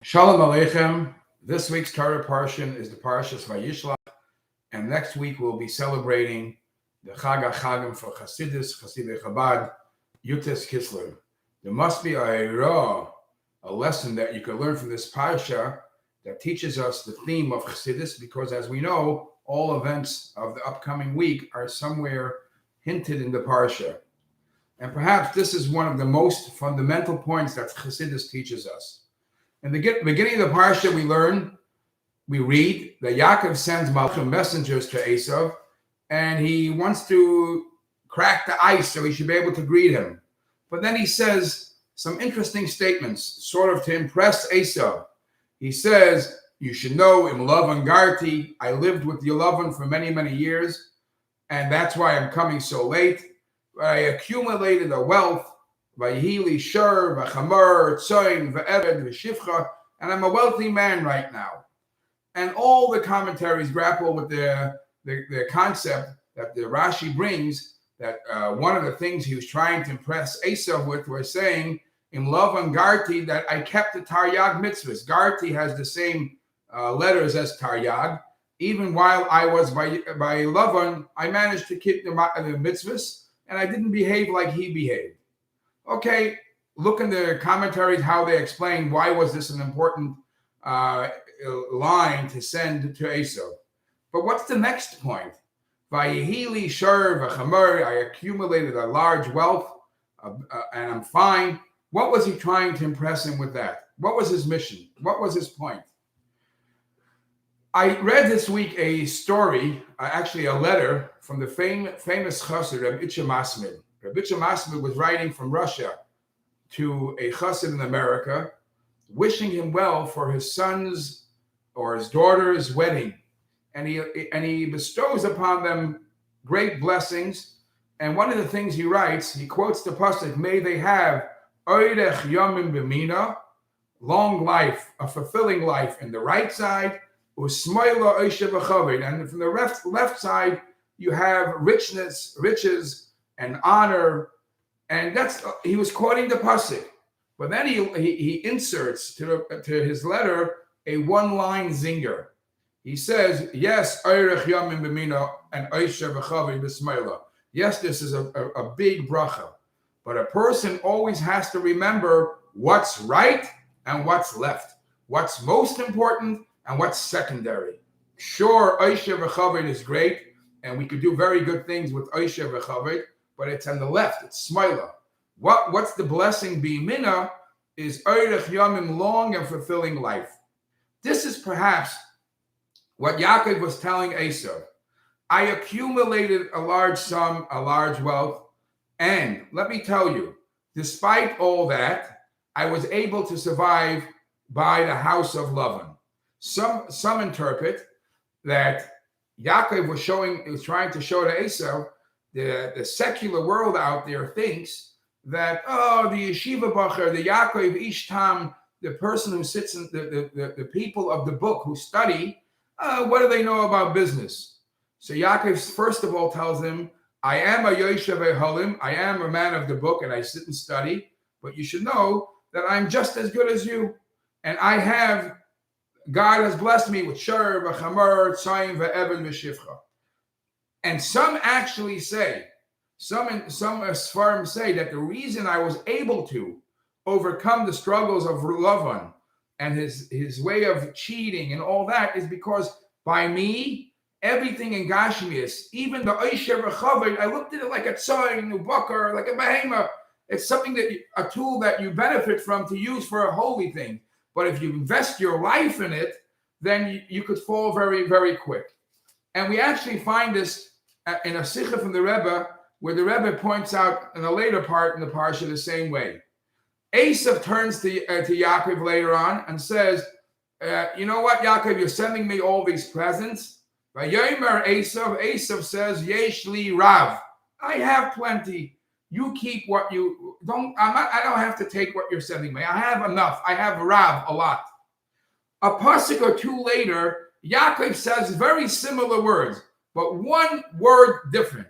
Shalom Aleichem. This week's Torah portion is the Parshas Vayishlach, and next week we'll be celebrating the Chag HaChagim for Chasidei Chabad, Yutes Kislev. There must be a lesson that you can learn from this Parsha that teaches us the theme of Chassidus, because as we know, all events of the upcoming week are somewhere hinted in the Parsha. And perhaps this is one of the most fundamental points that Chassidus teaches us. In the beginning of the Parsha, we read that Yaakov sends Malchim messengers to Esav, and he wants to crack the ice so he should be able to greet him. But then he says some interesting statements, sort of to impress Esav. He says, you should know, Im Lavan Garti, I lived with Yelavan for many, many years, and that's why I'm coming so late. I accumulated a wealth, Vayhili Shur, Vachamar, Tzoin, Ve'eved, V'shivcha, and I'm a wealthy man right now. And all the commentaries grapple with the concept that the Rashi brings, that one of the things he was trying to impress Esav with was saying, in love and Garti, that I kept the Taryag mitzvahs. Garti has the same letters as Taryag. Even while I was by Lavan, I managed to keep the mitzvahs, and I didn't behave like he behaved. Okay, look in the commentaries how they explain why was this an important line to send to Esav. But what's the next point? Vayihili shur v'chamar, I accumulated a large wealth and I'm fine. What was he trying to impress him with that? What was his mission? What was his point? I read this week a story, actually a letter from the famous chassid, Rabbi Masmid. Rabbi Masmid was writing from Russia to a chassid in America, wishing him well for his son's or his daughter's wedding. And he bestows upon them great blessings. And one of the things he writes, he quotes the pasuk, may they have oirech yomim b'mina, long life, a fulfilling life in the right side, usmoila oishev v'chaved, and from the left side, you have riches, and honor, and that's he was quoting the pasuk, but then he inserts to his letter a one-line zinger. He says, "Yes, Eirech Yamim B'mina and Oisha V'Chavi B'Smeila. Yes, this is a big bracha, but a person always has to remember what's right and what's left, what's most important and what's secondary. Sure, Oisha V'Chavi is great, and we could do very good things with Oisha V'Chavi." But it's on the left, it's Smaila. What's the blessing B'Mina is Oirech Yamim, long and fulfilling life. This is perhaps what Yaakov was telling Esav. I accumulated a large sum, a large wealth, and let me tell you, despite all that, I was able to survive by the house of Lavan. Some interpret that Yaakov was trying to show to Esav, the secular world out there thinks that, the yeshiva bacher, the Yaakov Ishtam, the person who sits in the people of the book who study, what do they know about business? So Yaakov, first of all, tells him, I am a Yoshev Halim, I am a man of the book, and I sit and study, but you should know that I'm just as good as you. And God has blessed me with shur, v'chamar, tzayim, v'eved, v'shivcha. And some actually say, some Sfarim say that the reason I was able to overcome the struggles of Lavan and his way of cheating and all that is because by me, everything in Gashmias, even the Oisher V'Chaved, I looked at it like a tzoin, a bakar, like a behema. It's something a tool that you benefit from to use for a holy thing. But if you invest your life in it, then you could fall very, very quick. And we actually find this in a sikha from the Rebbe, where the Rebbe points out in a later part in the parsha the same way. Esav turns to Yaakov later on and says, you know what, Yaakov, you're sending me all these presents. Vayomer Esav says, Yesh li Rav, I have plenty. You keep what you don't. I don't have to take what you're sending me. I have enough. I have Rav, a lot. A pasuk or two later, Yaakov says very similar words, but one word different.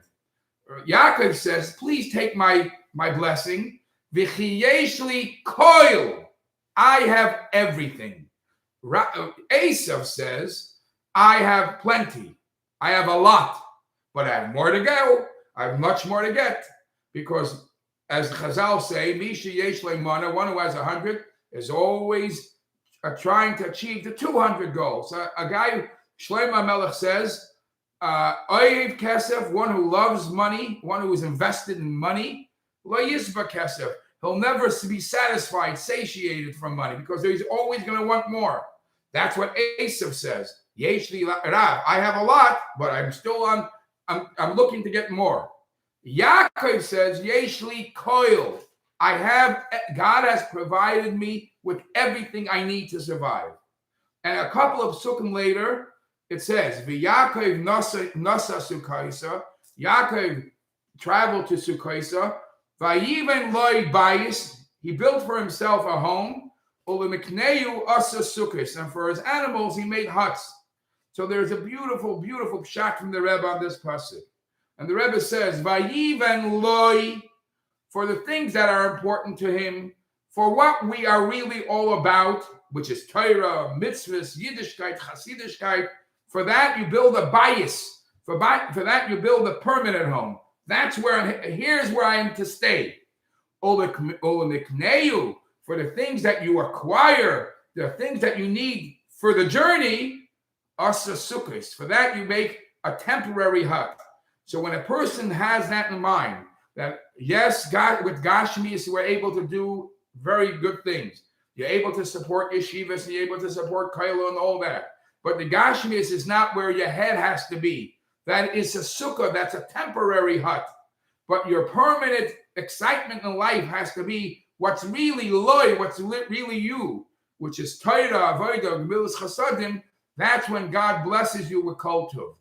Yaakov says, please take my blessing. V'chi yesh li koil. I have everything. Esav says, I have plenty. I have a lot, but I have more to go. I have much more to get, because as the Chazal say, Misha Yesh Leimana, one who has 100 is always trying to achieve the 200 goals. A guy, Shlomo Melech says, Oyev Kesef, one who loves money, one who is invested in money, Lo Yisba Kesef, he'll never be satisfied, satiated from money, because he's always going to want more. That's what Esav says. Yesh li Rav, I have a lot, but I'm still I'm looking to get more. Yaakov says, Yesh li koil, God has provided me with everything I need to survive. And a couple of sukkim later, it says, V'Yaakov nasa Sukkaisa, Yaakov traveled to Sukkaisa, Vayiven loy bayis, he built for himself a home, Ulemikneu asa sukkos, and for his animals he made huts. So there's a beautiful, beautiful pshat from the Rebbe on this pasuk. And the Rebbe says, Vayiven loy, for the things that are important to him, for what we are really all about, which is Torah, mitzvahs, Yiddishkeit, Chasidishkeit, for that you build a bayis. For that you build a permanent home. That's here's where I am to stay. Olamikneu, for the things that you acquire, the things that you need for the journey, asa sukkos. For that you make a temporary hut. So when a person has that in mind, that yes, God, with Gashmis, we're able to do very good things. You're able to support yeshivas, and you're able to support kailo and all that. But the Gashmis is not where your head has to be. That is a sukkah, that's a temporary hut. But your permanent excitement in life has to be what's really loy, what's really you, which is Torah, Avodah, Gemilas Chasadim. That's when God blesses you with Kol Tov.